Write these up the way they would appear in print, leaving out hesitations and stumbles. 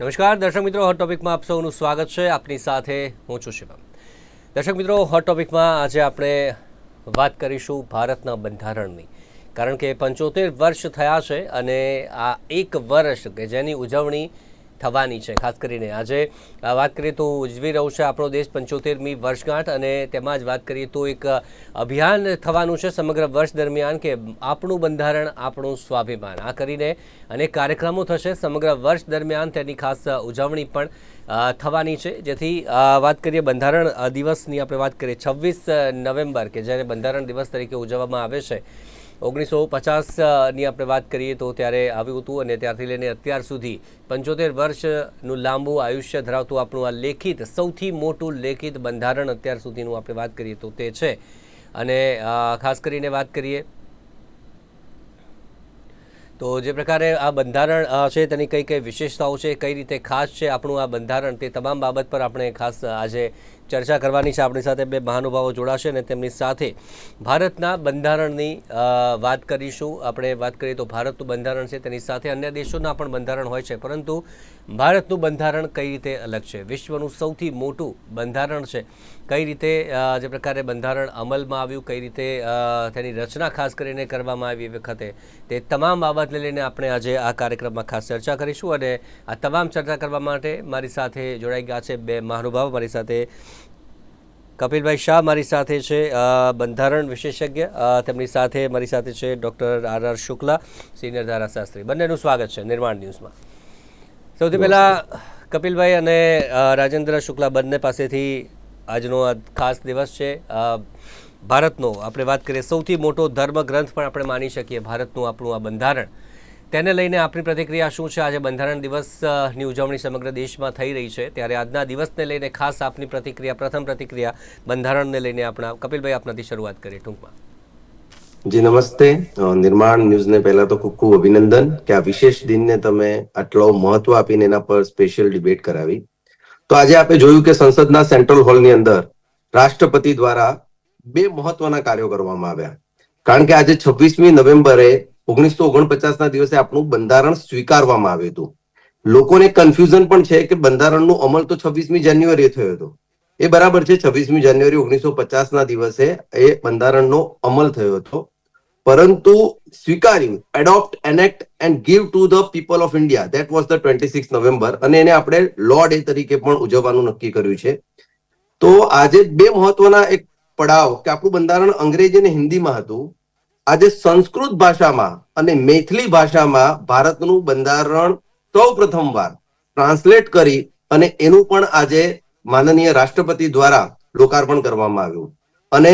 નમસ્કાર દર્શક મિત્રો, હોટ ટોપિકમાં આપ સૌનું સ્વાગત છે. આપની સાથે હું છું શિવમ. દર્શક મિત્રો, હોટ ટોપિકમાં આજે આપણે વાત કરીશું ભારતના બંધારણની, કારણ કે 75 વર્ષ થયા છે અને આ એક વર્ષ કે જેની ઉજવણી થવાની છે. ખાસ કરીને આજે વાત કરીએ તો ઉજવી રહ્યો છે આપણો દેશ 75મી વર્ષગાંઠ, અને તેમાં જ વાત કરીએ તો એક અભિયાન થવાનું છે સમગ્ર વર્ષ દરમિયાન કે આપણું બંધારણ આપણું સ્વાભિમાન. આ કરીને અનેક કાર્યક્રમો થશે સમગ્ર વર્ષ દરમિયાન, તેની ખાસ ઉજવણી પણ થવાની છે. જેથી વાત કરીએ બંધારણ દિવસની, આપણે વાત કરીએ 26 નવેમ્બર કે જ્યારે બંધારણ દિવસ તરીકે ઉજવવામાં આવે છે. 1950ની આપણે વાત કરીએ તો ત્યારે આવ્યું હતું, અને ત્યારથી લઈને અત્યાર સુધી 75 વર્ષનું લાંબુ આયુષ્ય ધરાવતું આપણું આ લેખિત, સૌથી મોટું લેખિત બંધારણ અત્યાર સુધીનું આપણે વાત કરીએ તો તે છે. અને ખાસ કરીને વાત કરીએ તો જે પ્રકારે આ બંધારણ છે તેની કઈ કઈ વિશેષતાઓ છે, કઈ રીતે ખાસ છે આપણું આ બંધારણ, તે તમામ બાબત પર આપણે ખાસ આજે ચર્ચા કરવાની છે. આપણી સાથે બે મહાનુભાવો જોડાશે અને તેમની સાથે ભારતના બંધારણની વાત કરીશું. આપણે વાત કરીએ તો ભારતનું બંધારણ છે, તેની સાથે અન્ય દેશોના પણ બંધારણ હોય છે, પરંતુ ભારતનું બંધારણ કઈ રીતે અલગ છે, વિશ્વનું સૌથી મોટું બંધારણ છે, કઈ રીતે જે પ્રકારે બંધારણ અમલમાં આવ્યું, કઈ રીતે તેની રચના ખાસ કરીને કરવામાં આવી વખતે, તે તમામ બાબતને લઈને આપણે આજે આ કાર્યક્રમમાં ખાસ ચર્ચા કરીશું. અને આ તમામ ચર્ચા કરવા માટે મારી સાથે જોડાઈ ગયા છે બે મહાનુભાવ. મારી સાથે કપિલભાઈ શાહ મારી સાથે છે, બંધારણ વિશેષજ્ઞ. તેમની સાથે મારી સાથે છે ડૉક્ટર આર શુક્લા, સિનિયર ધારાશાસ્ત્રી. બંનેનું સ્વાગત છે નિર્માણ ન્યૂઝમાં. સૌથી પહેલાં કપિલભાઈ અને રાજેન્દ્ર શુક્લા, બંને પાસેથી આજનો આ ખાસ દિવસ છે ભારતનો, આપણે વાત કરીએ સૌથી મોટો ધર્મગ્રંથ પણ આપણે માની શકીએ ભારતનું આપણું આ બંધારણ, તેને લઈને આપણી પ્રતિક્રિયા શું છે? આજે બંધારણ દિવસની ઉજવણી સમગ્ર દેશમાં થઈ રહી છે, ત્યારે આજના દિવસને લઈને ખાસ આપની પ્રતિક્રિયા, પ્રથમ પ્રતિક્રિયા બંધારણને લઈને આપણા કપિલભાઈ, આપનાથી શરૂઆત કરીએ ટૂંકમાં. જી નમસ્તે. નિર્માણ ન્યૂઝને પહેલા તો ખૂબ ખૂબ અભિનંદન કે આ વિશેષ દિનને તમે આટલો મહત્વ આપીને એના પર સ્પેશિયલ ડિબેટ કરાવી. તો આજે આપણે જોયું કે સંસદના સેન્ટ્રલ હોલની અંદર રાષ્ટ્રપતિ દ્વારા બે મહત્વના કાર્યો કરવામાં આવ્યા. કારણ કે આજે 26મી નવેમ્બરે 1949ના દિવસે આપણું બંધારણ સ્વીકારવામાં આવ્યું હતું. લોકોને કન્ફ્યુઝન પણ છે કે બંધારણનો અમલ તો 26મી જાન્યુઆરીએ થયો હતો. એ બરાબર છે, 26મી જાન્યુઆરી 1950ના દિવસે એ બંધારણનો અમલ થયો હતો, પરંતુ સ્વીકાર્યું, adopt, enact and give to the people of India, that was the 26 November, અને એને આપણે લો ડે તરીકે પણ ઉજવવાનું નક્કી કર્યું છે. તો આજે બે મહત્વના એક પડાવ કે આપણું બંધારણ અંગ્રેજી અને હિન્દીમાં હતું, આજે સંસ્કૃત ભાષામાં અને મૈથિલી ભાષામાં ભારતનું બંધારણ સૌ પ્રથમવાર ટ્રાન્સલેટ કરી અને એનું પણ આજે માનનીય રાષ્ટ્રપતિ દ્વારા લોકાર્પણ કરવામાં આવ્યું. અને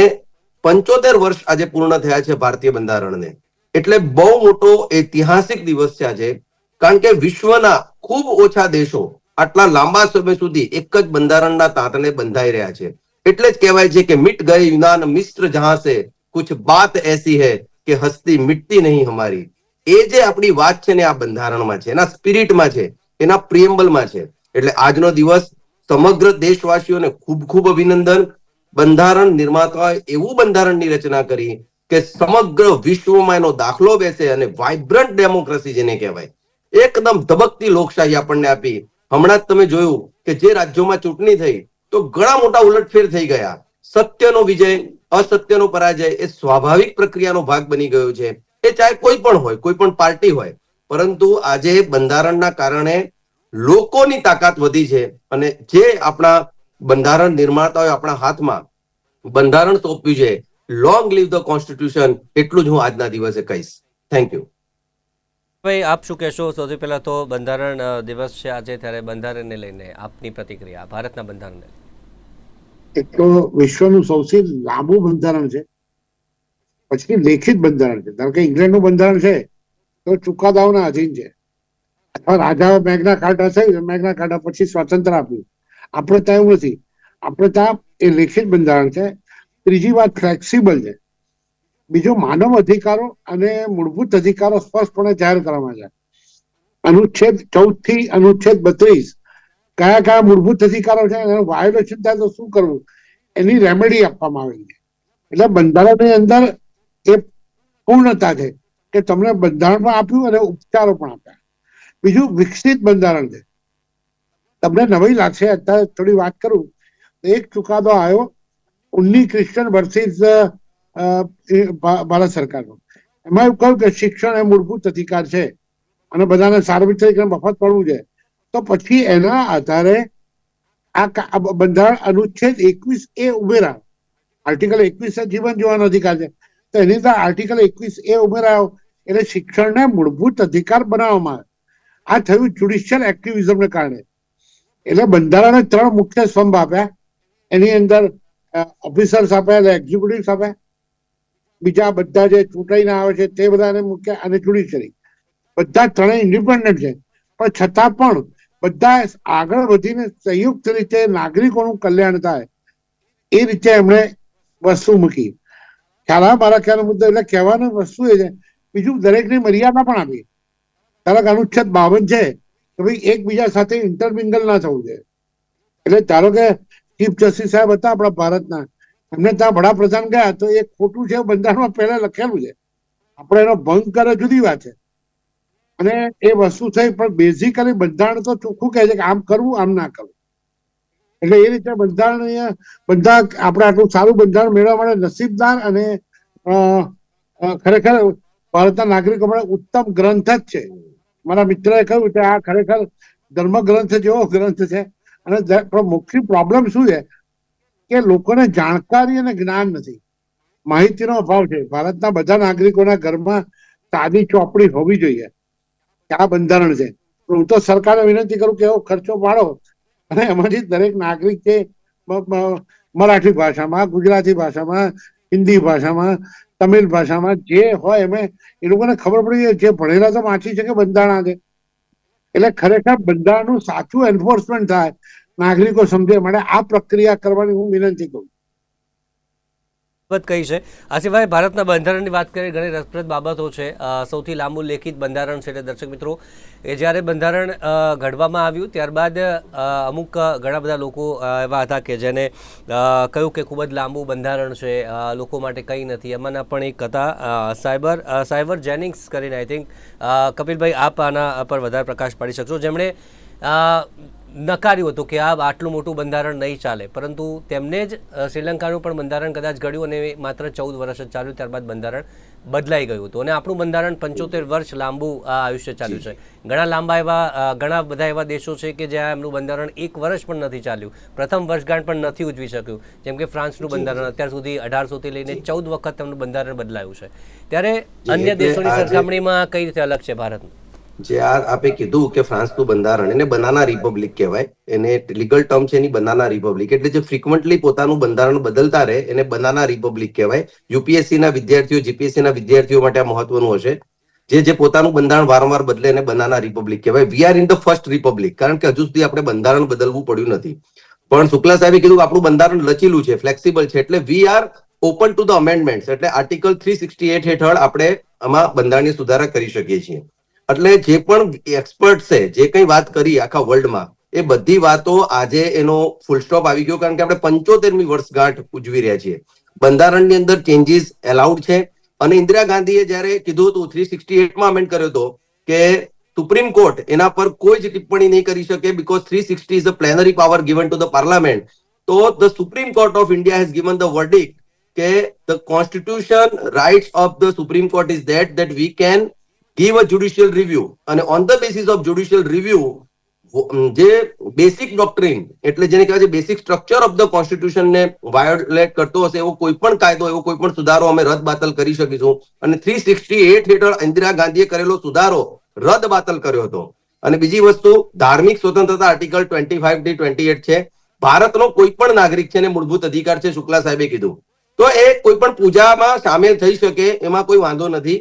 75 વર્ષ આજે પૂર્ણ થયા છે ભારતીય બંધારણને, એટલે બહુ મોટો ઐતિહાસિક દિવસ છે આજે. કારણ કે વિશ્વના ખૂબ ઓછા દેશો આટલા લાંબા સમય સુધી એક જ બંધારણના તાતણે બંધાઈ રહ્યા છે. એટલે જ કહેવાય છે કે મિટ ગયે યુનાન મિસ્ર જહાં સે, કુછ બાત એસી હૈ કે હસ્તી મિટતી નહીં હમારી. એ જે આપણી વાત છે ને આ બંધારણમાં છે, એના સ્પિરિટમાં છે, એના પ્રિએમ્બલમાં છે. એટલે આજનો દિવસ સમગ્ર દેશવાસીઓને ખૂબ ખૂબ અભિનંદન. બંધારણ નિર્માતાઓએ એવું બંધારણની રચના કરી કે સમગ્ર વિશ્વમાં એનો દાખલો બેસે અને વાઇબ્રન્ટ ડેમોક્રેસી જેને કહેવાય, એકદમ ધબકતી લોકશાહી આપણને આપી. હમણાં જ તમે જોયું કે જે રાજ્યોમાં ચૂંટણી થઈ તો ઘણા મોટા ઉલટફેર થઈ ગયા. સત્યનો વિજય, અસત્યનો પરાજય એ સ્વાભાવિક પ્રક્રિયાનો ભાગ બની ગયો છે. એ ચાહે કોઈ પણ હોય, કોઈ પણ પાર્ટી હોય, પરંતુ આજે બંધારણના કારણે લોકોની તાકાત વધી છે. અને જે આપણા બંધારણ નિર્માતાઓએ આપણા હાથમાં બંધારણ સોંપ્યું છે, લોંગ લીવ ધ કોન્સ્ટિટ્યુશન, એટલું જ હું આજના દિવસે કહીશ. Thank you. ભાઈ, આપ શું કહેશો? સૌથી પહેલા તો બંધારણ દિવસ છે આજે, ત્યારે બંધારણને લઈને આપની પ્રતિક્રિયા, ભારતના બંધારણને. એક તો વિશ્વનું સૌથી લાંબુ બંધારણ છે, પછી લેખિત બંધારણ છે. ધારો કે ઇંગ્લેન્ડનું બંધારણ છે તો ચુકાદાઓના આધીન છે, અથવા રાજાઓ મેગ્ના કાર્ટા થઈ, મેગ્ના કાર્ટા પછી સ્વાતંત્ર્ય આપ્યું. આપણે ત્યાં એવું નથી, આપણે ત્યાં એ લેખિત બંધારણ છે. ત્રીજી વાત, ફ્લેક્સિબલ છે. બીજો, માનવ અધિકારો અને મૂળભૂત અધિકારો સ્પષ્ટપણે જાહેર કરવામાં છે. અનુચ્છેદ 14 થી અનુચ્છેદ 32 કયા કયા મૂળભૂત અધિકારો છે, એનું વાયોલેશન થાય તો શું કરવું, એની રેમેડી આપવામાં આવેલી છે. એટલે બંધારણની અંદર એ પૂર્ણતા છે કે તમને બંધારણ પણ આપ્યું અને ઉપચારો પણ આપ્યા. બીજું, વિકસિત બંધારણ છે. તમને નવાઈ લાગશે, અત્યારે થોડી વાત કરું તો એક ચુકાદો આવ્યો ઉન્ની ક્રિશ્ચન વર્સિસ ભારત સરકારનો. એમાં એવું કહ્યું કે શિક્ષણ એ મૂળભૂત અધિકાર છે અને બધાને સાર્વત્રિક અને મફત પડવું છે. તો પછી એના આધારે આ બંધારણ અનુચ્છેદ 21A ઉમેરાયો. આર્ટિકલ 21 જીવન જીવવાનો અધિકાર છે, તો એની અંદર આર્ટિકલ 21A ઉમેરાયો એટલે શિક્ષણને મૂળભૂત અધિકાર બનાવવામાં આવે. આ થયું જ્યુડિશિયલ એક્ટિવિઝમને કારણે. એટલે બંધારણે 3 મુખ્ય સ્તંભ આપ્યા. એની અંદર ઓફિસર્સ આપ્યા એટલે એક્ઝિક્યુટિવ્સ આપ્યા, બીજા બધા જે ચૂંટાઈને આવે છે તે બધાને મુખ્ય, અને જ્યુડિશિયરી. બધા ત્રણેય ઇન્ડિપેન્ડન્ટ છે, પણ છતાં પણ બધા આગળ વધીને સંયુક્ત રીતે નાગરિકોનું કલ્યાણ થાય એ રીતે એમણે વસ્તુ મૂકી. મારા ખ્યાલ મુદ્દો એટલે કહેવાની વસ્તુ એ છે. બીજું દરેકની મર્યાદા પણ આપી. ધારો કે અનુચ્છેદ 52 છે કે ભાઈ એકબીજા સાથે ઇન્ટરમિંગલ ના થવું જોઈએ. એટલે ધારો કે ચીફ જસ્ટિસ સાહેબ હતા આપણા ભારતના, એમને ત્યાં વડાપ્રધાન ગયા તો એ ખોટું છે બંધારણમાં પહેલા લખેલું છે, આપણે એનો ભંગ કરે જુદી વાત છે અને એ વસ્તુ થઈ. પણ બેઝિકલી બંધારણ તો ચોખ્ખું કહે છે કે આમ કરવું આમ ના કરવું. એટલે એ રીતે બંધારણ બધા આપણે આટલું સારું બંધારણ મેળવવા માટે નસીબદાર અને ખરેખર ભારતના નાગરિકો માટે ઉત્તમ ગ્રંથ જ છે. મારા મિત્રએ કહ્યું કે આ ખરેખર ધર્મ ગ્રંથ જેવો ગ્રંથ છે. અને મુખ્ય પ્રોબ્લેમ શું છે કે લોકોને જાણકારી અને જ્ઞાન નથી, માહિતીનો અભાવ છે. ભારતના બધા નાગરિકોના ઘરમાં સાદી ચોપડી હોવી જોઈએ કે આ બંધારણ છે. હું તો સરકારને વિનંતી કરું કે એવો ખર્ચો પાડો અને એમાંથી દરેક નાગરિક છે મરાઠી ભાષામાં, ગુજરાતી ભાષામાં, હિન્દી ભાષામાં, તમિલ ભાષામાં જે હોય એમાં એ લોકોને ખબર પડી જાય. જે ભણેલા તો વાંચી શકે બંધારણ છે. એટલે ખરેખર બંધારણનું સાચું એન્ફોર્સમેન્ટ થાય, નાગરિકો સમજે માટે આ પ્રક્રિયા કરવાની હું વિનંતી કરું. કહી છે. આ સિવાય ભારતના બંધારણની વાત કરીએ, ઘણી રસપ્રદ બાબતો છે. સૌથી લાંબુ લેખિત બંધારણ છે. એટલે દર્શક મિત્રો, એ જ્યારે બંધારણ ઘડવામાં આવ્યું ત્યારબાદ અમુક ઘણા બધા લોકો એવા હતા કે જેને કહ્યું કે ખૂબ જ લાંબુ બંધારણ છે, લોકો માટે કંઈ નથી. એમાંના પણ એક હતા સાયબર જેનિંગ્સ કરીને. આઈ થિંક કપિલભાઈ આપ આના પર વધારે પ્રકાશ પાડી શકશો, જેમણે નકાર્યું હતું કે આ આટલું મોટું બંધારણ નહીં ચાલે. પરંતુ તેમને જ શ્રીલંકાનું પણ બંધારણ કદાચ ઘડ્યું અને માત્ર 14 વર્ષ જ ચાલ્યું, ત્યારબાદ બંધારણ બદલાઈ ગયું હતું. અને આપણું બંધારણ 75 વર્ષ લાંબુ આયુષ્ય ચાલ્યું છે. ઘણા બધા એવા દેશો છે કે જ્યાં એમનું બંધારણ 1 વર્ષ પણ નથી ચાલ્યું, પ્રથમ વર્ષગાંઠ પણ નથી ઉજવી શક્યું. જેમ કે ફ્રાન્સનું બંધારણ અત્યાર સુધી 1800થી લઈને 14 વખત એમનું બંધારણ બદલાયું છે. ત્યારે અન્ય દેશોની સરખામણીમાં કઈ રીતે અલગ છે ભારતનું? જે આપે કીધું કે ફ્રાન્સનું બંધારણ, એને બનાના રિપબ્લિક કહેવાય. એને લીગલ ટર્મ છે એની બનાના રિપબ્લિક. એટલે જે ફ્રીક્વન્ટલી પોતાનું બંધારણ બદલતા રહે એને બનાના રિપબ્લિક કહેવાય. યુપીએસસી ના વિદ્યાર્થીઓ, જીપીએસસી ના વિદ્યાર્થીઓ માટે આ મહત્વનું હશે. જે પોતાનું બંધારણ વારંવાર બદલે એને બનાના રિપબ્લિક કહેવાય. We are in the first Republic, કારણ કે હજુ સુધી આપણે બંધારણ બદલવું પડ્યું નથી. પણ શુક્લા સાહેબે કીધું આપણું બંધારણ લચીલું છે, ફ્લેક્સિબલ છે, એટલે we are open to the amendment. એટલે આર્ટિકલ 368 હેઠળ આપણે આમાં બંધારણીય સુધારા કરી શકીએ છીએ. એટલે જે પણ એક્સપર્ટ છે જે કઈ વાત કરી આખા વર્લ્ડમાં, એ બધી વાતો આજે એનો ફૂલ સ્ટોપ આવી ગયો, કારણ કે આપણે 75મી વર્ષગાંઠ ઉજવી રહ્યા છીએ. બંધારણની અંદર ચેન્જીસ એલાઉડ છે. અને ઇન્દિરા ગાંધીએ જયારે કીધું હતું 368માં અમેન્ડ કર્યો હતો કે સુપ્રીમ કોર્ટ એના પર કોઈ જ ટિપ્પણી નહીં કરી શકે, because 360 is a plenary power given to the parliament. તો the supreme court of India has given the verdict કે the constitution rights of the supreme court is that we can give a judicial review, અને on the basis of judicial review જે basic ડોક્ટ્રીન એટલે જેને કહેવાય છે basic structure of the constitution ને violet કરતો હશે એવો કોઈ પણ કાયદો, એવો કોઈ પણ સુધારો અમે રદ બાતલ કરી શકીશું. અને 368 હેઠળ ઇન્દિરા ગાંધીએ કરેલો સુધારો રદ બાતલ કર્યો હતો. અને બીજી વસ્તુ, ધાર્મિક સ્વતંત્રતા આર્ટિકલ 25 થી 28 છે. ભારતનો કોઈ પણ નાગરિક છે ને મૂળભૂત અધિકાર છે, શુક્લા સાહેબે કીધું. તો એ કોઈ પણ પૂજામાં સામેલ થઈ શકે, એમાં કોઈ વાંધો નથી.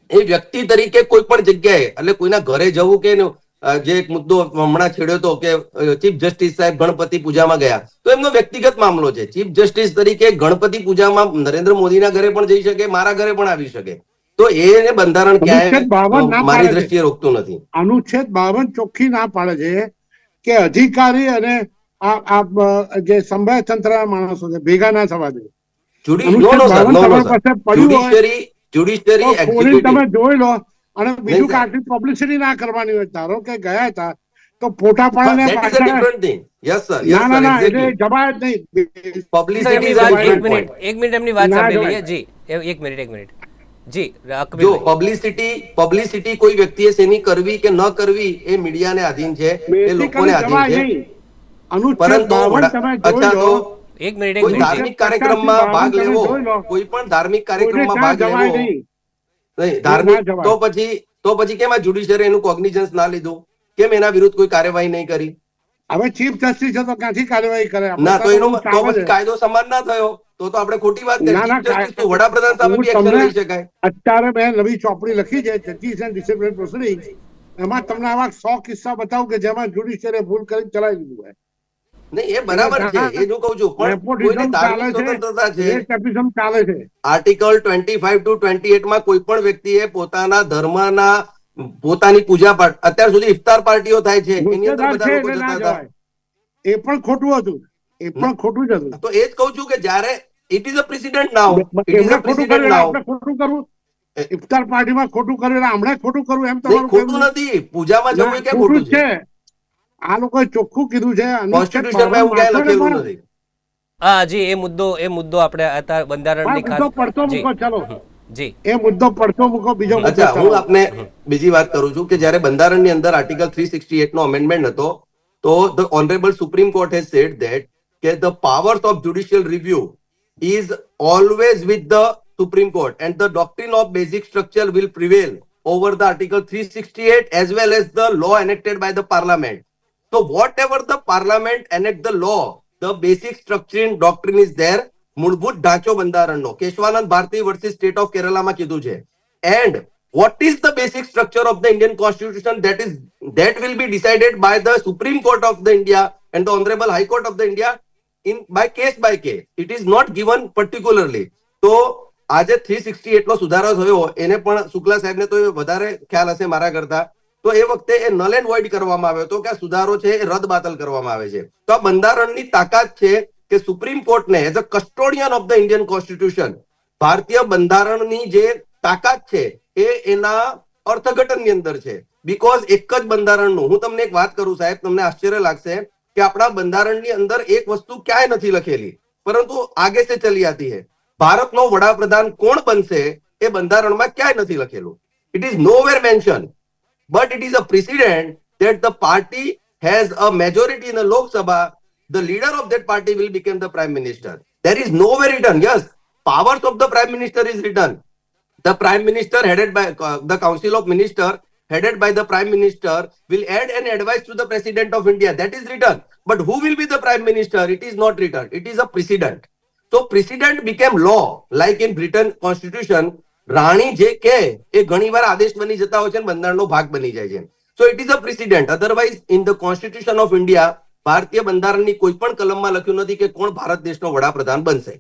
એ વ્યક્તિ તરીકે કોઈ પણ જગ્યાએ, એટલે કોઈના ઘરે જવું, કે જે એક મુદ્દો હમણાં છેડ્યો હતો કે ચીફ જસ્ટિસ સાહેબ ગણપતિ પૂજામાં ગયા, તો એમનો વ્યક્તિગત મામલો છે. ચીફ જસ્ટિસ તરીકે ગણપતિ પૂજામાં નરેન્દ્ર મોદીના ઘરે પણ જઈ શકે, મારા ઘરે પણ આવી શકે. તો એને બંધારણ ક્યાંય મારી દ્રષ્ટિએ રોકતું નથી. અનુચ્છેદ 52 ચોખ્ખી ના પાડે છે કે અધિકારી અને જે સંભાવ્ય તંત્રના માણસો છે ભેગા ના થવા જોઈએ. જ્યુડિશિયરી તમે જોઈ લો. અને બીજું કે આટલી પબ્લિસિટી ના કરવાની હોય. ધારો કે ગયા હતા તો ફોટા પાડીને that is a different thing. Yes sir, yes ના sir, ના એટલે exactly. જવાય જ નહીં. સર, Publicity એમની is a વાત એક different મિનિટ point. એક મિનિટ એમની વાત ના સાંભળી જવાય. લઈએ જી એક મિનિટ જી જો કપિલભાઈ. પબ્લિસિટી કોઈ વ્યક્તિએ શેની કરવી કે ન કરવી એ મીડિયાને આધીન છે, એ બેસિકલી લોકોને આધીન જવાય છે. નહીં. અનુચ્છેદ પરંતુ 52 તમે જોઈ અચ્છા લો. તો એક મિનિટ કોઈ ધાર્મિક કાર્યક્રમમાં ભાગ લેવો, કોઈ પણ ધાર્મિક કાર્યક્રમમાં ભાગ જવાય લેવો નહીં. નહીં, ના ધાર્મિક જવાય. તો પછી કેમ આ જ્યુડિશિયરી એનું કોગ્નિઝન્સ ના લીધું? કેમ એના વિરુદ્ધ કોઈ કાર્યવાહી નહીં કરી? હવે ચીફ જસ્ટિસ છે તો ક્યાંથી કાર્યવાહી કરે? આપણે ના તો તો એનો એવું તો ચાલે પછી છે. કાયદો સમાન ના થયો, તો આપણે ખોટી વાત કરી. ના, ના, ચીફ જસ્ટિસ તો વડાપ્રધાન સામે હું બી એક્શન તમને લઈ શકાય. અત્યારે મેં નવી ચોપડી લખી છે જસ્ટિસ એન્ડ ડિસિપ્લિન પ્રોસિડિંગ્સ. એમાં તમને આવા 100 કિસ્સા બતાવું કે જેમાં જ્યુડિશિયરી ભૂલ કરી ચલાવી દીધું હોય. નહીં એ બરાબર છે, એ હું કહું છું, પણ કોઈને નેપોટિઝમ ચાલે ધાર્મિક છે, સ્વતંત્રતા છે. રેસિઝમ ચાલે છે. આર્ટિકલ 25 to 28 માં કોઈ પણ વ્યક્તિએ પોતાના ધર્મના પોતાની પૂજા પાઠ, અત્યાર સુધી ઇફતાર પાર્ટીઓ થાય છે, એની અંદર ગુનેગાર બધા છે લોકો એટલે ના જતા હતા. જવાય. એ પણ ખોટું હતું. એ પણ ખોટું જ હતું. તો એ જ કહું છું કે જ્યારે it is a president now, it is એમણે અ ખોટું પ્રેસિડેન્ટ કર્યું એટલે નાઉ. આપણે ખોટું કરવું. ઇફતાર પાર્ટીમાં ખોટું કર્યું એટલે હમણાં ખોટું કરવું એમ નહીં, તમારું ખોટું કહેવું? નથી, પૂજામાં ના, જવું એ ક્યાં ખોટું ખોટું જ છે? છે. આ લોકોએ ચોખ્ખું કીધું છે. અનુચ્છેદ કોન્સ્ટિટ્યુશનમાં એવું ક્યાંય 52 લખેલું પણ- નથી. હા જી એ મુદ્દો આપણે અત્યારે બંધારણની પણ મુદ્દો પડતો જી મૂકો. ચલો જી એ મુદ્દો પડતો મૂકો. બીજો મુદ્દો અચ્છા, હું ચાલો. આપને બીજી વાત કરું છું કે જ્યારે બંધારણની અંદર આર્ટિકલ 368 નો અમેન્ડમેન્ટ હતો, તો the honourable supreme court has said that કે the powers of judicial review is always with the Supreme Court and the doctrine of basic structure will prevail over the Article 368 as well as the law enacted by the Parliament. So whatever the Parliament enact the law, the basic structure doctrine is there. મૂળભૂત ઢાંચો બંધારણનો Keshavananda Bharati versus state of કેરલામાં કીધું છે. And what is the basic structure of the Indian Constitution? That will be decided by the Supreme Court of the India and the Honorable High Court of the India by case. It is not given particularly. તો આજે 368 નો સુધારો થયો, એને પણ શુક્લા સાહેબને તો વધારે ખ્યાલ હશે મારા કરતા. તો એ વખતે એ નલ એન્ડ વોઇડ કરવામાં આવ્યો હતો કે આ સુધારો છે એ રદ બાતલ કરવામાં આવે છે. તો આ બંધારણની તાકાત છે કે સુપ્રીમ કોર્ટને as a custodian of the Indian constitution, ભારતીય બંધારણની જે તાકાત છે એ એના અર્થઘટનની અંદર છે. બીકોઝ એક જ બંધારણનું, હું તમને એક વાત કરું સાહેબ, તમને આશ્ચર્ય લાગશે કે આપણા બંધારણની અંદર એક વસ્તુ ક્યાંય નથી લખેલી, પરંતુ આગે સે ચલી આતી હૈ. ભારતનો વડાપ્રધાન કોણ બનશે એ બંધારણમાં ક્યાંય નથી લખેલું. It is nowhere mention, but it is a precedent that the party has a majority in the Lok Sabha, the leader of that party will become the prime minister. There is nowhere written. Yes, powers of the prime minister is written. The prime minister headed by the council of minister headed by the prime minister will add an advice to the president of India. That is written. But who will be the prime minister? It is not written. It is a precedent. So precedent became law. Like in Britain constitution, રાણી જે કે એ ઘણીવાર આદેશ બની જતા હોય છે અને બંધારણનો ભાગ બની જાય છે. So it is a precedent. Otherwise in the constitution of India, ભારતીય બંધારણની કોઈ પણ કલમમાં લખ્યું નથી કે કોણ ભારત દેશનો વડાપ્રધાન બનશે.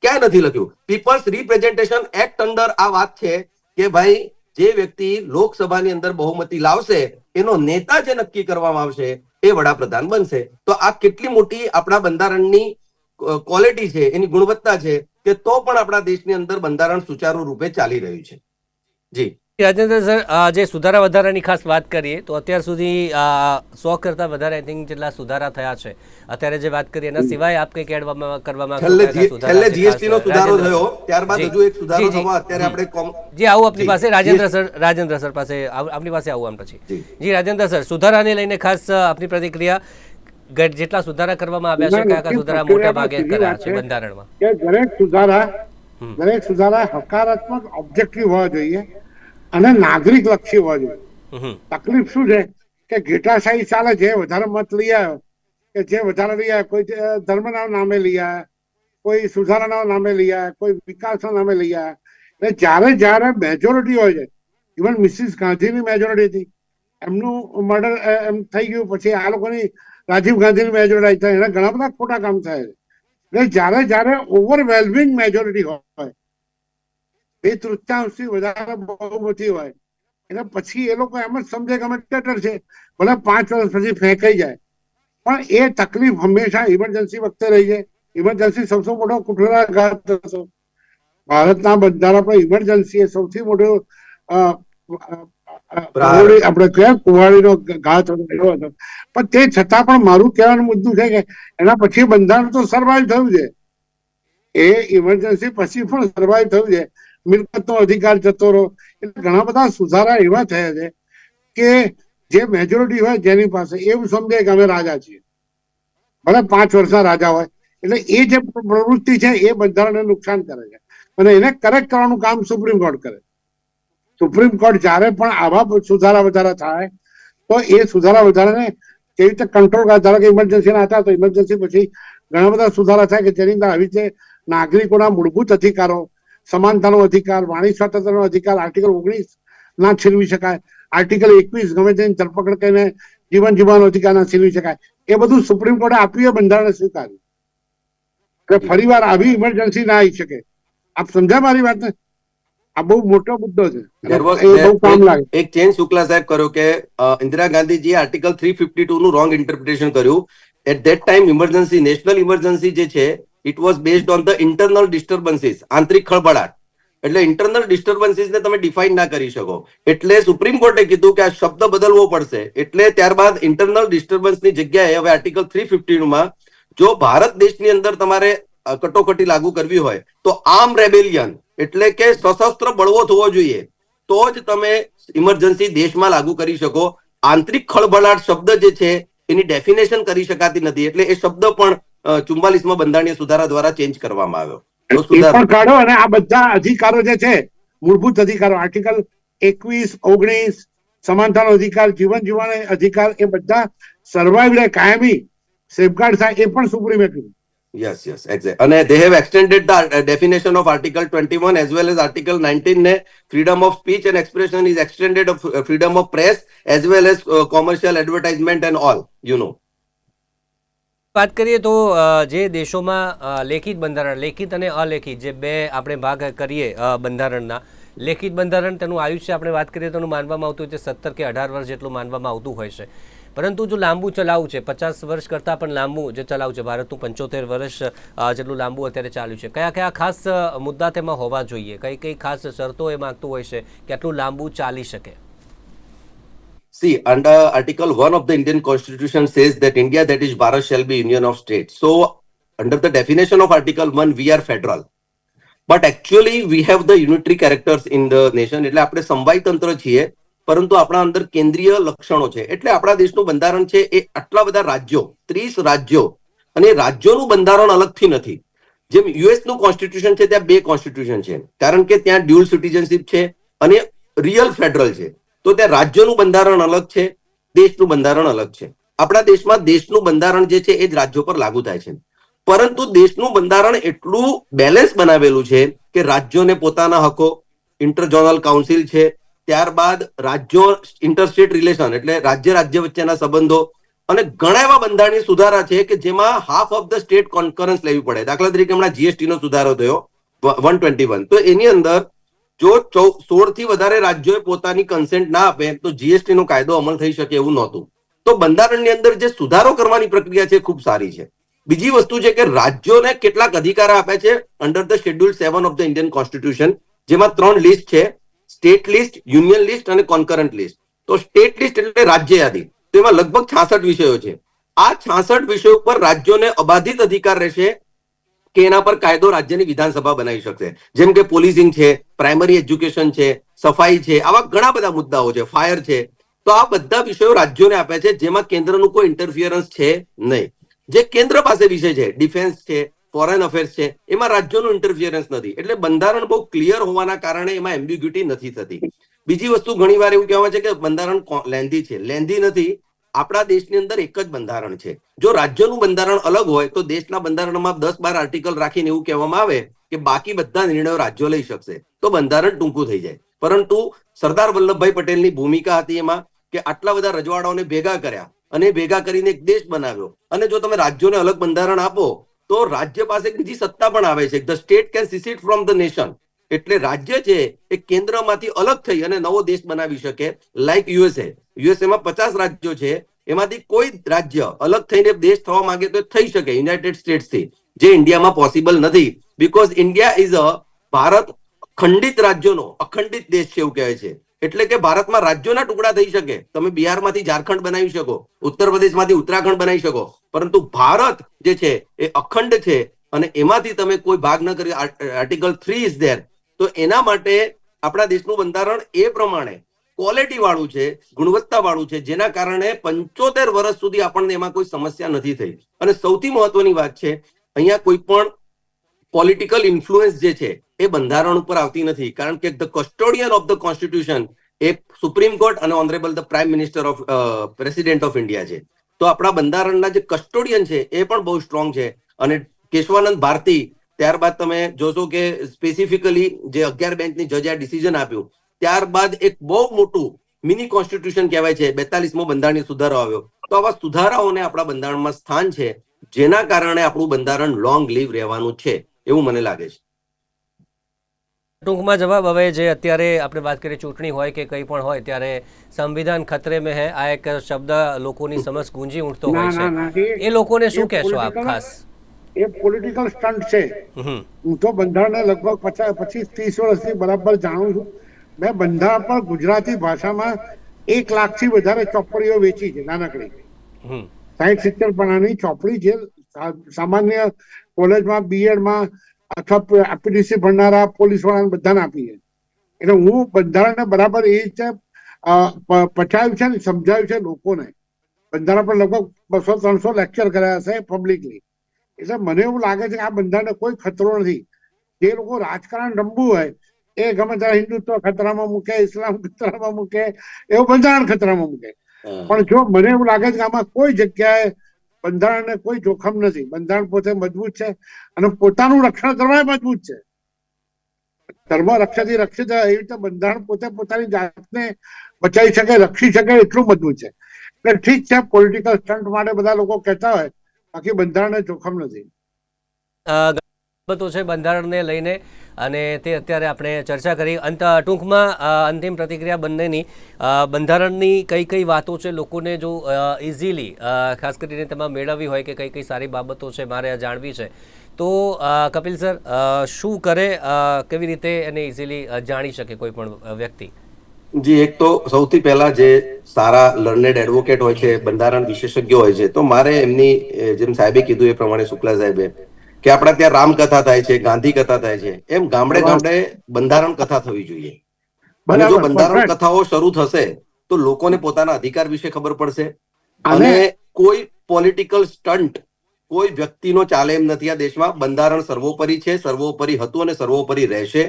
ક્યાંય નથી લખ્યું. પીપલ્સ રિપ્રેઝેન્ટેશન એક્ટ અંડર આ વાત છે કે ભાઈ જે વ્યક્તિ લોકસભાની અંદર બહુમતી લાવશે એનો નેતા જે નક્કી કરવામાં આવશે એ વડાપ્રધાન બનશે. તો આ કેટલી મોટી આપણા બંધારણની ક્વોલિટી છે, એની ગુણવત્તા છે કે તો પણ આપણા દેશની અંદર બંધારણ સુચારુ રૂપે ચાલી રહ્યું છે. જી રાજેન્દ્ર સર, જે સુધારા વધારાની ખાસ વાત કરીએ તો અત્યાર સુધી 100 કરતા વધારે આઈ થિંક જેટલા સુધારા થયા છે. અત્યારે જે વાત કરીએ એના સિવાય આપ કંઈક એડ કરવા માંગો? છેલ્લે જીએસટી નો સુધારો થયો, ત્યારબાદ હજુ એક સુધારો થવા અત્યારે આપણે જી આવું આપની પાસે રાજેન્દ્ર સર પાસે આપની પાસે આવું આમ પછી. જી રાજેન્દ્ર સર, સુધારાને લઈને ખાસ આપની પ્રતિક્રિયા, જેટલા સુધારા કરવામાં આવ્યા છે કયા સુધારા મોટા ભાગે કર્યા છે બંધારણમાં? દરેક સુધારા હકારાત્મક ઓબ્જેક્ટિવ હોવા જોઈએ અને નાગરિક લક્ષી હોવા જોઈએ. તકલીફ શું છે કે ઘેટાશાહી ચાલે, જે વધારે મત લઈ આવ્યો કે જે વધારે લઈ આવ્યો, કોઈ ધર્મના નામે લઈ આવ્યા, કોઈ સુધારાના નામે લઈ આવ્યા, કોઈ વિકાસના નામે લઈ આવ્યા. એટલે જ્યારે મેજોરિટી હોય છે, ઇવન મિસિસ ગાંધીની મેજોરિટી હતી, એમનું મર્ડર એમ થઈ ગયું, પછી આ લોકોની રાજીવ ગાંધીની મેજોરિટી થાય, એના ઘણા બધા ખોટા કામ થાય છે. એટલે જ્યારે ઓવરવેલ્મિંગ મેજોરિટી હોય, 2/3 વધારે બહુમતી હોય, એટલે પછી એ લોકો એમ જ સમજે કે અમે ટેટર છે, ભલે 5 વર્ષ પછી ફેંકાઈ જાય. પણ એ તકલીફ હંમેશા ઇમરજન્સી વખતે રહી છે. ઇમરજન્સી સૌથી મોટો કુઠરાઘાત હતો ભારતના બંધારણ પર. ઇમરજન્સી એ સૌથી મોટો કુવાડી આપણે કયા કુવાડીનો ઘા થતો એવો હતો. પણ તે છતાં પણ મારું કહેવાનું મુદ્દું છે કે એના પછી બંધારણ તો સર્વાઈવ થયું છે. એ ઇમરજન્સી પછી પણ સર્વાઈવ થયું છે. મિલકતનો અધિકાર જતો રહ્યો. એટલે ઘણા બધા સુધારા એવા થયા છે કે જે મેજોરિટી હોય જેની પાસે એવું સમજે કે અમે રાજા છીએ, ભલે 5 વર્ષના રાજા હોય. એટલે એ જે પ્રવૃત્તિ છે એ બંધારણને નુકસાન કરે છે અને એને કરેક્ટ કરવાનું કામ સુપ્રીમ કોર્ટ કરે. સુપ્રીમ કોર્ટ જયારે પણ આવા સુધારા વધારા થાય તો એ સુધારા વધારાને કેવી રીતે કંટ્રોલ કરે. ધારો કે ઇમરજન્સી હતા તો ઇમરજન્સી પછી ઘણા બધા સુધારા થાય કે જેની અંદર આવી રીતે નાગરિકોના મૂળભૂત અધિકારો, સમાનતાનો અધિકાર, વાણી સ્વાતંત્ર્યનો અધિકાર આર્ટિકલ 19 ના છીનવી શકાય, આર્ટિકલ 21 ગમે તેની ધરપકડ કરીને જીવન જીવવાનો અધિકાર ના છીનવી શકાય. એ બધું સુપ્રીમ કોર્ટે આપ્યું, બંધારણે સ્વીકાર્યું. એટલે ફરી વાર આવી ઇમરજન્સી ના આવી શકે. આપ સમજ્યા મારી વાત ને? આ બહુ મોટો મુદ્દો છે. બહુ કામ લાગે. એક ચેન્જ શુક્લા સાહેબ કર્યો કે ઇન્દિરા ગાંધીજી આર્ટિકલ 352 નું રોંગ ઇન્ટરપ્રિટેશન કર્યું. At that time emergency, national emergency જે છે it was based on the internal disturbances, આંતરિક ખળભળાટ. એટલે ઇન્ટરનલ ડિસ્ટર્બન્સીસ ને તમે ડિફાઇન ના કરી શકો. એટલે સુપ્રીમ કોર્ટે કીધું કે આ શબ્દ બદલવો પડશે. એટલે ત્યારબાદ ઇન્ટરનલ ડિસ્ટર્બન્સની જગ્યાએ હવે આર્ટિકલ 352 માં જો ભારત દેશની અંદર તમારે કટોકટી લાગુ કરવી હોય તો આર્મ રેબેલિયન એટલે કે સશસ્ત્ર બળવો થવો જોઈએ તો જ તમે ઇમરજન્સી દેશમાં લાગુ કરી શકો. આંતરિક ખળભળાટ શબ્દ જે છે એની ડેફિનેશન કરી શકાતી નથી. એટલે એ શબ્દ પણ 44માં બંધારણીય સુધારા દ્વારા ચેન્જ કરવામાં આવ્યો. પણ કાઢો અને આ બધા અધિકારો જે છે મૂળભૂત અધિકારો, આર્ટિકલ 21, 19, સમાનતાનો અધિકાર, જીવન જીવવાનો અધિકાર, એ બધા સર્વાઈવ કાયમી સેફગાર્ડ થાય એ પણ સુપ્રીમે કીધું. Yes, exactly. And they have extended the definition of Article 21 as well as Article 19. Ne freedom of speech and expression is extended of freedom of press as well as commercial advertisement and all, you know. વાત કરીએ તો જે દેશોમાં લેખિત બંધારણ, લેખિત અને અલેખિત જે બે આપણે ભાગ કરીએ બંધારણના, લેખિત બંધારણ તેનું આયુષ્ય આપણે વાત કરીએ તો માનવામાં આવતું હોય છે 17 કે 18 વર્ષ જેટલું માનવામાં આવતું હોય છે. પરંતુ જો લાંબુ ચલાવવું છે, 50 વર્ષ કરતાં પણ લાંબુ જે ચલાવવું છે, ભારતનું 75 વર્ષ જેટલું લાંબુ અત્યારે ચાલ્યું છે, કયા કયા ખાસ મુદ્દા તેમાં હોવા જોઈએ, કઈ કઈ ખાસ શરતો એ માંગતું હોય છે કે આટલું લાંબુ ચાલી શકે? See, under Article 1 of the Indian Constitution says that India, that is Bharat, shall be union of states. So, under the definition of Article 1, we are federal. But actually, we have the unitary characters in the nation. એટલે આપણે સંવાય તંત્ર છીએ, પરંતુ આપણા અંદર કેન્દ્રીય લક્ષણો છે. એટલે આપણા દેશનું બંધારણ છે એ આટલા બધા રાજ્યો, 30 રાજ્યો, અને રાજ્યોનું બંધારણ અલગથી નથી. જેમ યુએસ નું કોન્સ્ટિટ્યુશન છે ત્યાં 2 કોન્સ્ટિટ્યુશન છે, કારણ કે ત્યાં ડ્યુઅલ સિટીઝનશીપ છે અને રિયલ ફેડરલ છે. તો ત્યાં રાજ્યોનું બંધારણ અલગ છે, દેશનું બંધારણ અલગ છે. આપણા દેશમાં દેશનું બંધારણ જે છે એ જ રાજ્યો પર લાગુ થાય છે. પરંતુ દેશનું બંધારણ એટલું બેલેન્સ બનાવેલું છે કે રાજ્યોને પોતાના હકો, ઇન્ટરઝોનલ કાઉન્સિલ છે, ત્યારબાદ રાજ્યો ઇન્ટરસ્ટેટ રિલેશન એટલે રાજ્ય રાજ્ય વચ્ચેના સંબંધો, અને ઘણા એવા બંધારણીય સુધારા છે કે જેમાં half of the state conference લેવી પડે. દાખલા તરીકે હમણાં જીએસટી નો સુધારો થયો 121, તો એની અંદર જો 16 થી વધારે રાજ્યોએ પોતાની કન્સેન્ટ ના આપે તો જીએસટી નો કાયદો અમલ થઈ શકે એવું નહોતું. તો બંધારણની અંદર જે સુધારો કરવાની પ્રક્રિયા છે ખૂબ સારી છે. બીજી વસ્તુ છે કે રાજ્યોને કેટલાક અધિકાર આપે છે under the schedule 7 of the Indian constitution, જેમાં 3 લિસ્ટ છે, સ્ટેટ લિસ્ટ, યુનિયન લિસ્ટ અને કોન્કરન્ટ લિસ્ટ. તો સ્ટેટ લિસ્ટ એટલે રાજ્ય યાદી, તો એમાં લગભગ 66 વિષયો છે. આ 66 વિષયો પર રાજ્યોને અબાધિત અધિકાર રહેશે કે એના પર કાયદો રાજ્યની વિધાનસભા બનાવી શકશે. જેમ કે પોલીસિંગ છે, પ્રાઇમરી એજ્યુકેશન છે, સફાઈ છે, આવા ઘણા બધા મુદ્દાઓ છે, ફાયર છે. તો આ બધા વિષયો રાજ્યોને આપે છે જેમાં કેન્દ્રનું કોઈ ઇન્ટરફિયરન્સ છે નહીં. જે કેન્દ્ર પાસે વિષય છે, ડિફેન્સ છે, ફોરેન અફેર્સ છે, એમાં રાજ્યોનું ઇન્ટરફિયરન્સ નથી. એટલે બંધારણ બહુ ક્લિયર હોવાના કારણે એમાં એમ્બિગ્યુટી નથી થતી. બીજી વસ્તુ ઘણીવાર એવું કહેવાય છે કે બંધારણ લેન્ધી છે. લેન્ધી નથી. આપણા દેશની અંદર એક જ બંધારણ છે. જો રાજ્યનું બંધારણ અલગ હોય તો દેશના બંધારણમાં 10-12 આર્ટિકલ રાખીને એવું કહેવામાં આવે કે બાકી બધા નિર્ણયો રાજ્યો લઈ શકશે, તો બંધારણ ટૂંકું થઈ જાય. પરંતુ સરદાર વલ્લભભાઈ પટેલની ભૂમિકા હતી એમાં કે આટલા બધા રજવાડાઓને ભેગા કર્યા અને ભેગા કરીને એક દેશ બનાવ્યો. અને જો તમે રાજ્યોને અલગ બંધારણ આપો તો રાજ્ય પાસે બીજી સત્તા પણ આવે છે. The state can secede from the nation. એટલે રાજ્ય છે એ કેન્દ્રમાંથી અલગ થઈ અને નવો દેશ બનાવી શકે. લાઈક યુએસએમાં 50 રાજ્યો છે, એમાંથી કોઈ રાજ્ય અલગ થઈને દેશ થવા માંગે તો થઈ શકે યુનાઇટેડ સ્ટેટ્સ થી, જે ઇન્ડિયામાં પોસિબલ નથી. Because India is a Bharat ખંડિત રાજ્યોનો અખંડિત દેશ છે એવું કહેવાય છે. એટલે કે ભારતમાં રાજ્યોના ટુકડા થઈ શકે, તમે બિહારમાંથી ઝારખંડ બનાવી શકો, ઉત્તર પ્રદેશમાંથી ઉત્તરાખંડ બનાવી શકો, પરંતુ ભારત જે છે એ અખંડ છે અને એમાંથી તમે કોઈ ભાગ ન કરી. Article 3 is there. તો એના માટે આપણા દેશનું બંધારણ એ પ્રમાણે ક્વોલિટી વાળું છે, ગુણવત્તા વાળું છે, જેના કારણે 75 વર્ષ સુધી આપણને એમાં કોઈ સમસ્યા નથી થઈ. અને સૌથી મહત્વની વાત છે, અહીંયા કોઈ પણ પોલિટિકલ ઇન્ફ્લુઅન્સ જે છે એ બંધારણ ઉપર આવતી નથી, કારણ કે the custodian of the constitution એ સુપ્રીમ કોર્ટ અને honourable the prime minister of president of India છે. તો આપણા બંધારણના જે કસ્ટોડિયન છે એ પણ બહુ સ્ટ્રોંગ છે. અને કેશવાનંદ ભારતી, ત્યારબાદ તમે જોશો કે સ્પેસિફિકલી જે 11 બેન્ચની જજે આ ડિસિઝન આપ્યું, ત્યારબાદ એક બહુ મોટું મિની કોન્સ્ટિટ્યુશન કહેવાય છે, 42મો બંધારણીય સુધારો આવ્યો. તો આવા સુધારાઓને આપણા બંધારણમાં સ્થાન છે, જેના કારણે આપણું બંધારણ લોંગ લીવ રહેવાનું છે એવું મને લાગે છે. ટૂંકમાં જવાબ, હવે જે અત્યારે આપણે વાત કરીએ ચૂંટણી હોય કે કંઈ પણ હોય ત્યારે સંવિધાન ખતરે મેં હે, આ એક શબ્દ લોકોની સમજ ગુંજી ઉઠતો હોય છે, એ લોકોને શું કહેશો આપ ખાસ? એ પોલિટિકલ સ્ટન્ટ છે. હું તો બંધારણને લગભગ 25-30 વર્ષથી બરાબર જાણું છું. મેં બંધારણ પર ગુજરાતી ભાષામાં 1 લાખથી વધારે ચોપડીઓ વેચી છે, નાનકડી 60-70 પાનાની ચોપડી, જે સામાન્ય કોલેજમાં, બીએડમાં અથવા એપીડીસી ભણનારા પોલીસ વાળાને બધાને આપી છે. એટલે હું બંધારણને બરાબર એ રીતે પચાવ્યું છે ને સમજાવ્યું છે લોકોને. બંધારણ પર લગભગ 200-300 લેક્ચર કર્યા હશે પબ્લિકલી. એટલે મને એવું લાગે છે કે આ બંધારણને કોઈ ખતરો નથી. જે લોકો રાજકારણ રમવું હોય એ ગમે ત્યારે હિન્દુત્વ ખતરામાં મૂકે, ઇસ્લામ ખતરામાં મૂકે, એવું બંધારણ ખતરામાં મૂકે. પણ જો મને એવું લાગે છે કે આમાં કોઈ જગ્યાએ બંધારણને કોઈ જોખમ નથી. બંધારણ પોતે મજબૂત છે અને પોતાનું રક્ષણ કરવા મજબૂત છે. ધર્મ રક્ષાથી રક્ષિત, એવી રીતે બંધારણ પોતે પોતાની જાતને બચાવી શકે, રક્ષી શકે એટલું મજબૂત છે. એટલે ઠીક છે, પોલિટિકલ સ્ટન્ટ માટે બધા લોકો કહેતા હોય, બાકી બંધારણને જોખમ નથી. બાબતો છે બંધારણને લઈને, અને તે અત્યારે આપણે ચર્ચા કરી. ટૂંકમાં અંતિમ પ્રતિક્રિયા બંનેની, બંધારણની કઈ કઈ વાતો છે લોકોને જો ઇઝીલી ખાસ કરીને તેમાં મેળવવી હોય કે કઈ કઈ સારી બાબતો છે મારે જાણવી છે, તો કપિલ સર શું કરે, કેવી રીતે એને ઇઝીલી જાણી શકે કોઈ પણ વ્યક્તિ? જી, એક તો સૌથી પહેલા જે સારા લર્નેડ એડવોકેટ હોય છે, બંધારણ વિશેષજ્ઞ હોય છે, તો મારે એમની, જેમ સાહેબે કીધું એ પ્રમાણે, શુક્લા સાહેબે, કે આપણા ત્યાં રામકથા થાય છે, ગાંધી કથા થાય છે, એમ ગામડે ગામડે બંધારણ કથા થવી જોઈએ. અને જો બંધારણ કથાઓ શરૂ થશે તો લોકોને પોતાના અધિકાર વિશે ખબર પડશે. અને કોઈ પોલિટિકલ સ્ટન્ટ કોઈ વ્યક્તિનો ચાલે એમ નથી આ દેશમાં. બંધારણ સર્વોપરી છે, સર્વોપરી હતું અને સર્વોપરી રહેશે.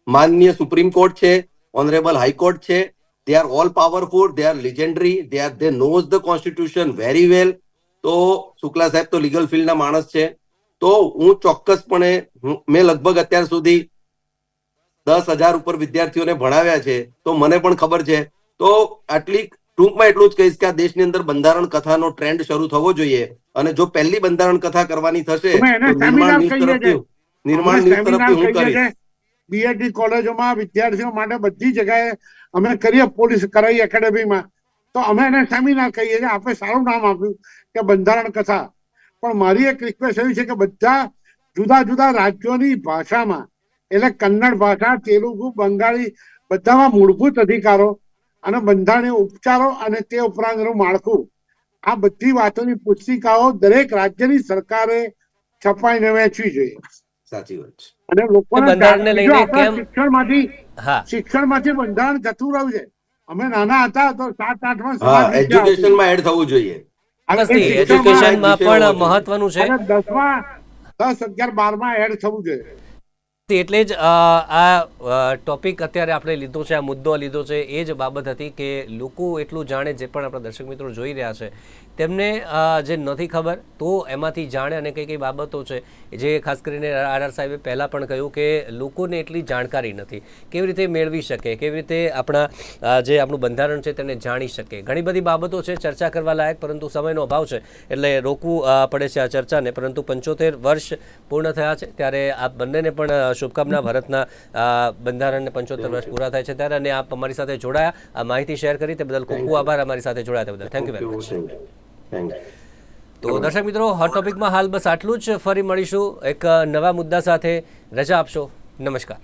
માનનીય સુપ્રીમ કોર્ટ છે, ઓનરેબલ હાઈકોર્ટ છે, they are all powerful, they are legendary, they knows the constitution very well. તો શુક્લા સાહેબ તો લીગલ ફિલ્ડના માણસ છે. તો હું ચોક્કસપણે, મેં લગભગ અત્યાર સુધી 10,000 ઉપર વિદ્યાર્થીઓને ભણાવ્યા છે, તો મને પણ ખબર છે. તો આટલી ટૂંકમાં એટલું જ કહીશ કે આ દેશની અંદર બંધારણ કથાનો ટ્રેન્ડ શરૂ થવો જોઈએ. અને જો પહેલી બંધારણ કથા કરવાની થશે તો નિર્માણ ન્યૂઝ તરફથી હું કરીશ. બીએડની કોલેજોમાં વિદ્યાર્થીઓ માટે બધી જગ્યાએ અમે કરીએ, પોલીસ કરાઈ એકેડેમીમાં, તો અમે એને સેમિનાર કહીએ છીએ. આપણે સારું નામ આપ્યું કે બંધારણ કથા. પણ મારી એક રિક્વેસ્ટ એવી છે કે બધા જુદા જુદા રાજ્યોની ભાષામાં, એટલે કન્નડ ભાષા, તેલુગુ, બંગાળી, બધામાં મૂળભૂત અધિકારો અને બંધારણીય ઉપચારો અને તે ઉપરાંતનું માળખું, આ બધી વાતોની પુસ્તિકાઓ દરેક રાજ્યની સરકારે છપાઈને વેચવી જોઈએ. સાચી વાત છે. અને લોકોને બંધારણને લઈને કેમ શિક્ષણમાંથી બંધારણ જતું રહ્યું છે. અમે નાના હતા તો 7-8માં એજ્યુકેશનમાં એડ થવું જોઈએ. એજ્યુકેશનમાં પણ મહત્વનું છે. 10, 11, 12માં એડ થવું જોઈએ. એટલે જ આ ટોપિક અત્યારે આપણે લીધો છે, આ મુદ્દો લીધો છે, એ જ બાબત હતી કે લોકો એટલું જાણે, જે પણ આપણા દર્શક મિત્રો જોઈ રહ્યા છે તેમને જે નથી ખબર તો એમાંથી જાણે, અને કઈ કઈ બાબતો છે જે ખાસ કરીને આર સાહેબે પહેલાં પણ કહ્યું કે લોકોને એટલી જાણકારી નથી, કેવી રીતે મેળવી શકે, કેવી રીતે આપણા જે આપણું બંધારણ છે તેને જાણી શકે. ઘણી બધી બાબતો છે ચર્ચા કરવા લાયક, પરંતુ સમયનો અભાવ છે એટલે રોકવું પડે છે આ ચર્ચાને. પરંતુ 75 વર્ષ પૂર્ણ થયા છે ત્યારે આ બંનેને પણ શુભકામના. ભારતના બંધારણને 75 વર્ષ પૂરા થાય છે ત્યારે, અને આપ અમારી સાથે જોડાયા, આ માહિતી શેર કરી તે બદલ ખૂબ ખૂબ આભાર. અમારી સાથે જોડાયા તે બદલ થેન્ક યુ વેરી મચ. તો દર્શક મિત્રો, હોટ ટોપિકમાં હાલ બસ આટલું જ. ફરી મળીશું એક નવા મુદ્દા સાથે. રજા આપશો. નમસ્કાર.